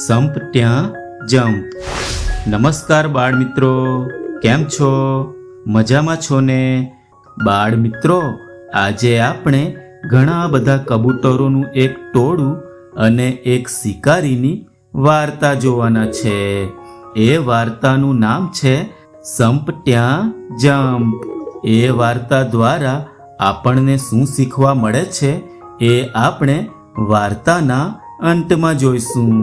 સંપ ત્યાં જંપ. નમસ્કાર બાળ મિત્રો, કેમ છો? મજામાં છો ને? બાળ મિત્રો, આજે આપણે ઘણા બધા કબૂતરોનું એક ટોળું અને એક શિકારીની વાર્તા જોવાના છે. એ વાર્તાનું નામ છે સંપ ત્યાં જંપ. એ વાર્તા દ્વારા આપણને શું શીખવા મળે છે એ આપણે વાર્તાના અંતમાં જોઈશું.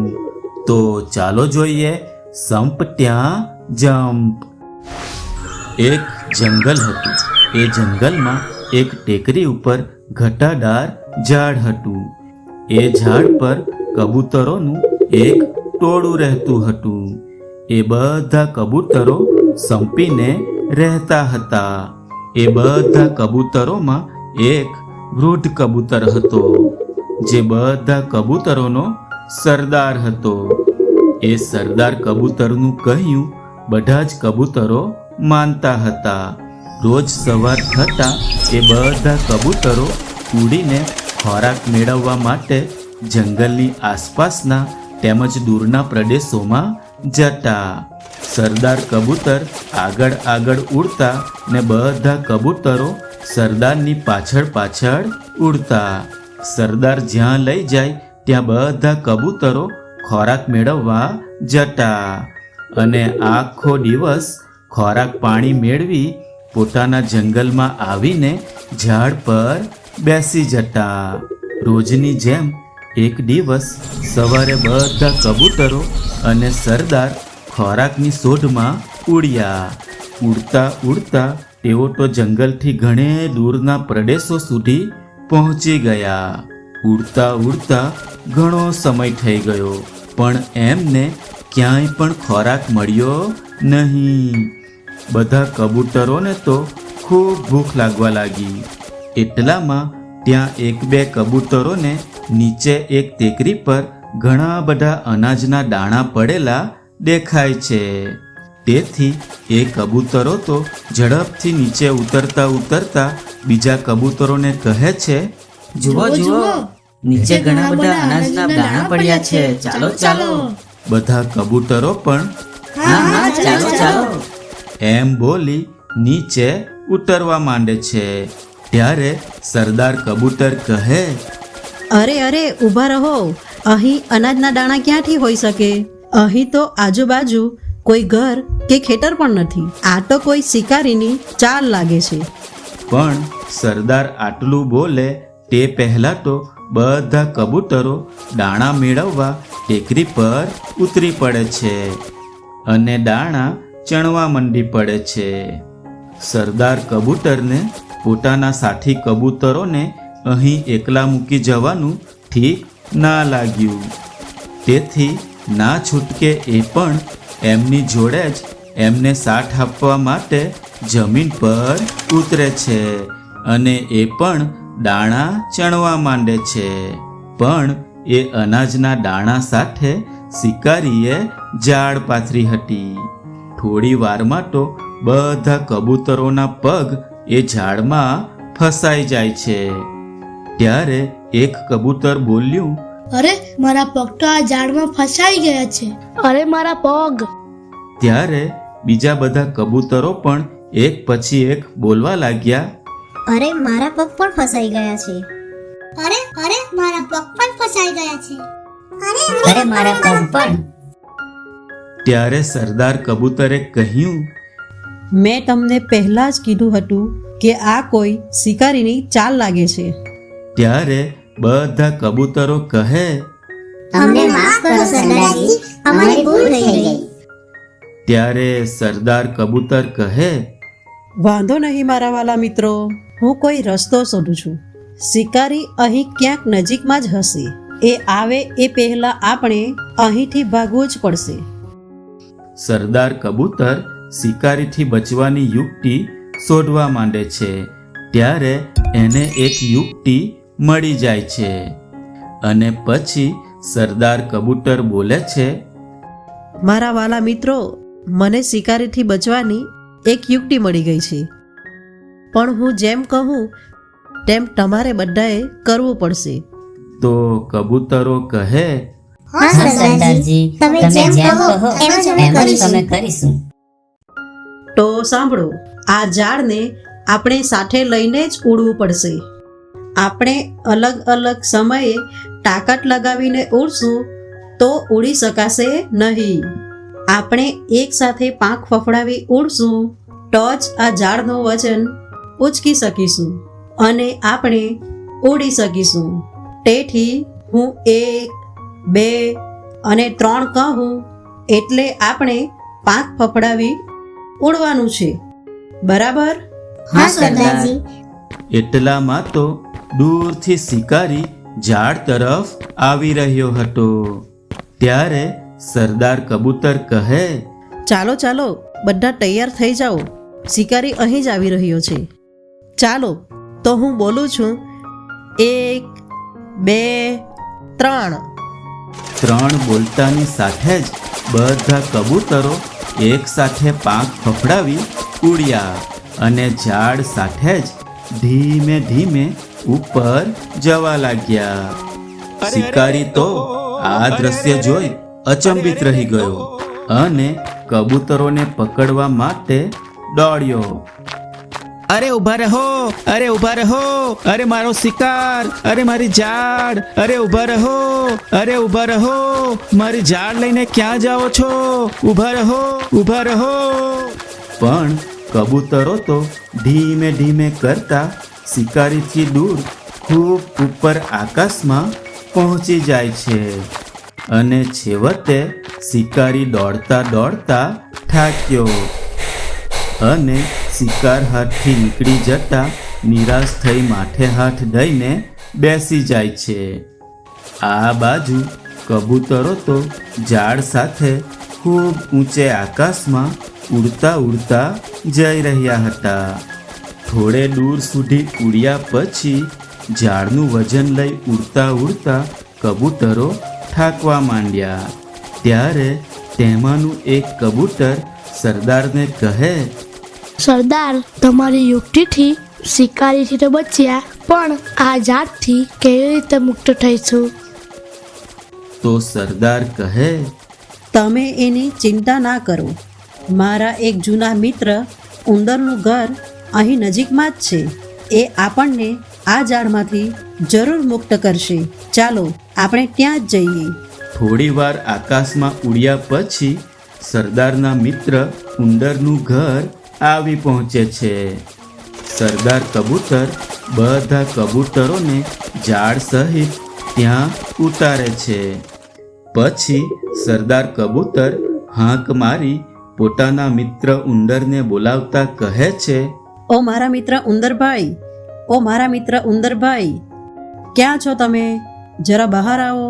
તો ચાલો જોઈએ સંપ ત્યાં જંપ. એક જંગલ હતું. એ જંગલમાં એક ટેકરી ઉપર ઘટાદાર ઝાડ હતું. એ ઝાડ પર કબૂતરોનું એક ટોળું રહેતું હતું. એ બધા કબૂતરો સંપીને રહેતા હતા. એ બધા કબૂતરોમાં એક વૃદ્ધ કબૂતર હતો, જે બધા કબૂતરોનો સરદાર હતો. એ સરદાર કબૂતરનું કહ્યું બધા જ કબૂતરો માનતા હતા. રોજ સવાર થતાં એ બધા કબૂતરો ઉડીને ખોરાક મેળવવા માટે જંગલની આસપાસના તેમજ દૂરના પ્રદેશોમાં જતા. સરદાર કબૂતર આગળ આગળ ઉડતા ને બધા કબૂતરો સરદારની પાછળ પાછળ ઉડતા. સરદાર જ્યાં લઈ જાય ત્યાં બધા કબૂતરો ખોરાક મેળવવા જતા અને આખો દિવસ ખોરાક પાણી મેળવી પોતાના જંગલમાં આવીને ઝાડ પર બેસી જતા. રોજની જેમ એક દિવસ સવારે બધા કબૂતરો અને સરદાર ખોરાકની શોધમાં ઉડ્યા. ઉડતા ઉડતા તેઓ તો જંગલથી ઘણે દૂરના પ્રદેશો સુધી પહોંચી ગયા. ઉડતા ઉડતા ઘણો સમય થઈ ગયો, પણ એમને ક્યાંય પણ ખોરાક મળ્યો નહીં. બધા કબૂતરોને તો ખૂબ ભૂખ લાગવા લાગી. એટલામાં ત્યાં એક બે કબૂતરોને નીચે એક ટેકરી પર ઘણા બધા અનાજના દાણા પડેલા દેખાય છે. તેથી એ કબૂતરો તો ઝડપથી નીચે ઉતરતા ઉતરતા બીજા કબૂતરોને કહે છે, જુઓ જુઓ, નીચે ઘણા બધા અનાજના દાણા પડ્યા છે, ચાલો ચાલો. બધા કબૂતરો પણ હા હા ચાલો ચાલો એમ બોલી નીચે ઉતરવા માંડે છે. ત્યારે સરદાર કબૂતર કહે, અરે અરે ઊભા રહો, અહીં અનાજના દાણા ક્યાંથી હોઈ શકે? અહીં તો આજુબાજુ કોઈ ઘર કે ખેતર પણ નથી. આ તો કોઈ શિકારીની ચાલ લાગે છે. પણ સરદાર આટલું બોલે તે પહેલા તો બધા કબૂતરો દાણા મેળવવા ટેકરી પર ઉતરી પડે છે અને દાણા ચણવા મંડી પડે છે. સરદાર કબૂતરને પોતાના સાથી કબૂતરોને અહીં એકલા મૂકી જવાનું ઠીક ના લાગ્યું. તેથી ના છૂટકે એ પણ એમની જોડે જ એમને સાથ આપવા માટે જમીન પર ઉતરે છે અને એ પણ દાણા ચણવા માંડે છે. પણ એ અનાજના દાણા સાથે શિકારીએ જાળ પાથરી હતી. થોડી વારમાં તો બધા કબૂતરોના પગ એ ઝાડમાં ફસાઈ જાય છે. ત્યારે એક કબૂતર બોલ્યું, અરે મારા પગ તો આ ઝાડમાં ફસાઈ ગયા છે. અરે મારા પગ. ત્યારે બીજા બધા કબૂતરો પણ એક પછી એક બોલવા લાગ્યા, અરે મારા પગ પણ ફસાઈ ગયા છે. અરે અરે મારા પગ પણ ફસાઈ ગયા છે. અરે મારા પગ પણ. ત્યારે સરદાર કબૂતરે કહ્યું, મેં તમને પહેલા જ કીધું હતું કે આ કોઈ શિકારીની ચાલ લાગે છે. ત્યારે બધા કબૂતરો કહે, અમને માફ કરો સરદારજી, અમારી ભૂલ થઈ ગઈ. ત્યારે સરદાર કબૂતર કહે, વાંધો નહીં મારા વાલા મિત્રો, હું કોઈ રસ્તો શોધું છું. શિકારી અહીં ક્યાંક નજીકમાં જ હશે. એ આવે એ પહેલા આપણે અહીંથી ભાગવું જ પડશે. સરદાર કબૂતર શિકારીથી બચવાની યુક્તિ શોધવા માંડે છે. ત્યારે એને એક યુક્તિ મળી જાય છે અને પછી સરદાર કબૂતર બોલે છે, મારા વાલા મિત્રો, મને શિકારીથી બચવાની એક યુક્તિ મળી ગઈ છે. પણ હું જેમ કહું તેમ તમારે બધાએ કરવું પડશે. તો કબૂતરો કહે, હા સરદારજી, તમે જેમ કહો એમ જ અમે કરીશું. તો સાંભળો, આ ઝાડને આપણે સાથે લઈને જ ઉડવું પડશે. આપણે અલગ અલગ સમયે તાકાત લગાવીને ઉડશું તો ઉડી શકાશે નહીં. આપણે એક સાથે પાંખ ફફડાવી ઉડશું તો જ આ ઝાડનું વજન ઉચકી શકીશું અને આપણે ઉડી શકીશું. તેથી હું 1, 2 અને 3 કહું એટલે આપણે પાંખ ફફડાવી ઉડવાનું છે. બરાબર? હા સરદારજી. એટલામાં તો દૂરથી શિકારી ઝાડ તરફ આવી રહ્યો હતો. ત્યારે સરદાર કબૂતર કહે, ચાલો ચાલો, બધા તૈયાર થઈ જાઓ, શિકારી અહીં જ આવી રહ્યો છે. ચાલો તો હું બોલું છું, 1, 2, 3. 3 બોલતાની સાથે જ બધા કબૂતરો એક સાથે પાંખ ફફડાવી ઉડ્યા અને ઝાડ સાથે જ ધીમે ધીમે ઉપર જવા લાગ્યા. શિકારી તો આ દ્રશ્ય જોઈ અચંબિત રહી ગયો અને કબૂતરોને પકડવા માટે દોડ્યો. અરે ઊભા રહો, અરે ઊભા રહો, અરે મારો શિકાર, અરે મારી ઝાડ, અરે ઊભા રહો, અરે ઊભા રહો, મારી ઝાડ લઈને ક્યાં જાઓ છો? ઊભા રહો, ઊભા રહો. પણ કબૂતરો તો ધીમે ધીમે કરતા શિકારીથી દૂર ખૂબ ઉપર આકાશમાં પહોંચી જાય છે અને છેવટે શિકારી દોડતા દોડતા થાક્યો અને શિકાર હાથથી નીકળી જતા નિરાશ થઈ માથે હાથ દઈને બેસી જાય છે. આ બાજુ કબૂતરો તો ઝાડ સાથે ખૂબ ઊંચે આકાશમાં ઉડતા ઉડતા જઈ રહ્યા હતા. થોડે દૂર સુધી ઉડ્યા પછી ઝાડનું વજન લઈ ઉડતા ઉડતા કબૂતરો થાકવા માંડ્યા. ત્યારે તેમાંનું એક કબૂતર સરદારને કહે, સરદાર, તમારી યુક્તિથી શિકારીથી તો બચ્યા, પણ આ ઝાડથી કેવી રીતે મુક્ત થઈશું? તો સરદાર કહે, તમે એની ચિંતા ના કરો. મારા એક જૂના મિત્ર ઉંદરનું ઘર અહીં નજીકમાં જ છે. એ આપણને આ ઝાડમાંથી જરૂર મુક્ત કરશે. ચાલો આપણે ત્યાં જ જઈએ. થોડી વાર આકાશમાં ઉડ્યા પછી સરદારના મિત્ર ઉંદરનું ઘર આવી પહોંચે છે. સરદાર કબૂતર બધા કબૂતરોને ઝાડ સહિત ત્યાં ઉતારે છે. પછી સરદાર કબૂતર હાંક મારી પોતાના મિત્ર ઉંદરને બોલાવતા કહે છે, ઓ મારા મિત્ર ઉંદરભાઈ, ઓ મારા મિત્ર ઉંદરભાઈ, ક્યાં છો તમે? જરા બહાર આવો.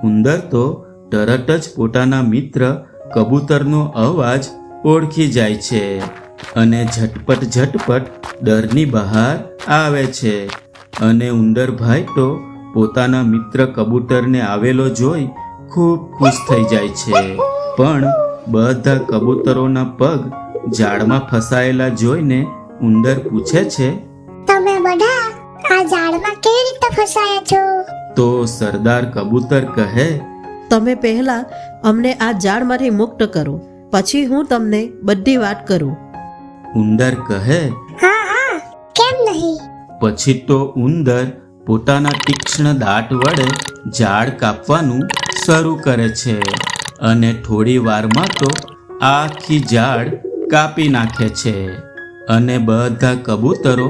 ઉંદર તો તરત જ પોતાના મિત્ર કબૂતરનો અવાજ ઓળખી જાય છે અને ઝટપટ ઝટપટ દરની બહાર આવે છે. અને ઉંદરભાઈ તો પોતાના મિત્ર કબૂતરને આવેલો જોઈ ખૂબ ખુશ થઈ જાય છે. પણ બધા કબૂતરોના પગ ઝાડમાં ફસાયેલા જોઈને ઉંદર પૂછે છે, તમે બધા આ ઝાડમાં કેવી રીતે ફસાયા છો? તો સરદાર કબૂતર કહે, તમે પહેલા અમને આ ઝાડમાંથી મુક્ત કરો, પછી હું તમને બધી વાત કરું. ઉંદર કહે, હા હા, કેમ નહીં? પછી તો ઉંદર પોતાના તીક્ષ્ણ દાંત વડે ઝાડ કાપવાનું શરૂ કરે છે અને થોડી વારમાં તો આખી ઝાડ કાપી નાખે છે અને બધા કબૂતરો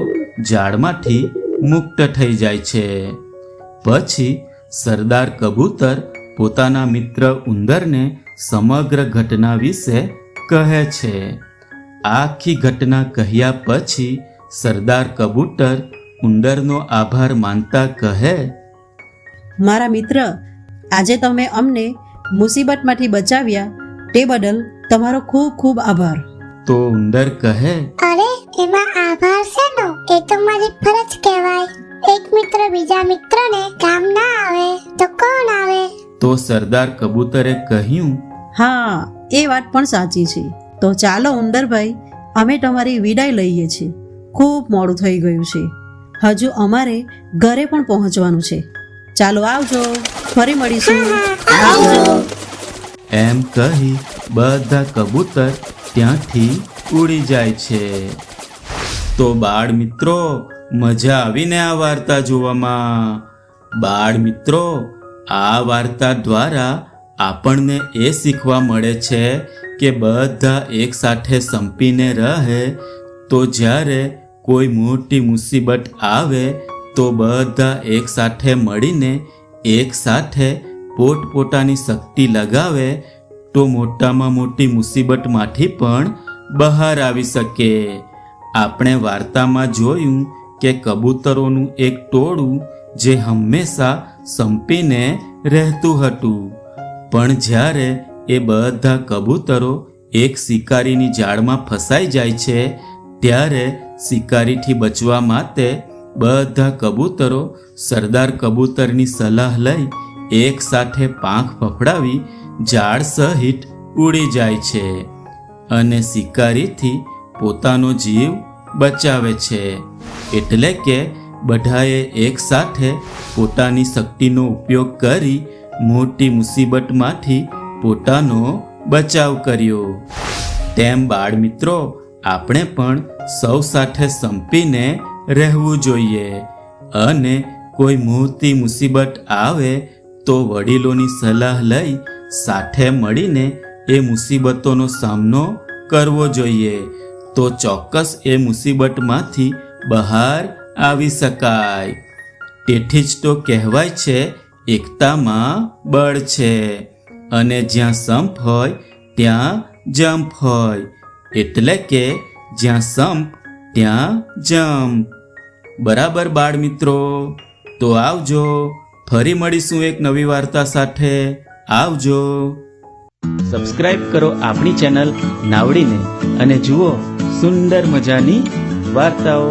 ઝાડમાંથી મુક્ત થઈ જાય છે. પછી સરદાર કબૂતર પોતાના મિત્ર ઉંદરને સમગ્ર ઘટના વિશે કહે છે. આખી ઘટના કહ્યા પછી સરદાર કબૂતર ઉંદરનો આભાર માનતા કહે, મારા મિત્ર, આજે તમે અમને મુસીબતમાંથી બચાવ્યા તે બદલ તમારો ખૂબ ખૂબ આભાર. તો ઉંદર કહે, અરે એમાં આભાર શેનો? એ તો મારી ફરજ કહેવાય. એક મિત્ર બીજા મિત્રને કામ ના આવે તો કોણ આવે? તો સરદાર કબૂતરે કહ્યું, હા, એ વાત પણ સાચી છે. તો ચાલો ઉંદરભાઈ, અમે તમારી વિદાય લઈએ છીએ. ખૂબ મોડું થઈ ગયું છે. હજુ અમારે ઘરે પણ પહોંચવાનું છે. ચાલો આવજો. ફરી મળીશું. એમ કહી બધા કબૂતર ત્યાંથી ઉડી જાય છે. તો બાળ મિત્રો, મજા આવીને આ વાર્તા જોવામાં. બાળ મિત્રો, આ વાર્તા દ્વારા આપણને એ શીખવા મળે છે કે બધા એક સાથે સંપીને રહે તો જ્યારે કોઈ મોટી મુસીબત આવે તો બધા એક સાથે મળીને એક સાથે પોતપોતાની શક્તિ લગાવે તો મોટામાં મોટી મુસીબતમાંથી પણ બહાર આવી શકે. આપણે વાર્તામાં જોયું કે કબૂતરોનું એક ટોળું જે હંમેશા સંપીને રહેતું હતું, પણ જ્યારે એ બધા કબૂતરો એક શિકારીની જાળમાં ફસાઈ જાય છે ત્યારે શિકારીથી બચવા માટે બધા કબૂતરો સરદાર કબૂતરની સલાહ લઈ એક સાથે પાંખ ફફડાવી ઝાડ સહિત ઉડી જાય છે અને શિકારીથી પોતાનો જીવ બચાવે છે. એટલે કે બધાએ એક સાથે પોતાની શક્તિનો ઉપયોગ કરી મોટી મુસીબતમાંથી પોતાનો બચાવ કર્યો. તેમ બાળ મિત્રો, આપણે પણ સૌ સાથે સંપીને રહેવું જોઈએ અને કોઈ મોટી મુસીબત આવે તો વડીલોની સલાહ લઈ સાથે મળીને એ મુસીબતોનો સામનો કરવો જોઈએ. તો ચોક્કસ એ મુસીબતમાંથી બહાર આવી શકાય. તેથી જ તો કહેવાય છે, એકતામાં બળ છે અને જ્યાં સંપ હોય ત્યાં જંપ હોય. એટલે કે જ્યાં સંપ ત્યાં જંપ. બરાબર બાળ મિત્રો? તો આવજો, ફરી મળીશું એક નવી વાર્તા સાથે. આવજો. સબસ્ક્રાઇબ કરો આપણી ચેનલ નાવડીને અને જુઓ સુંદર મજાની વાર્તાઓ.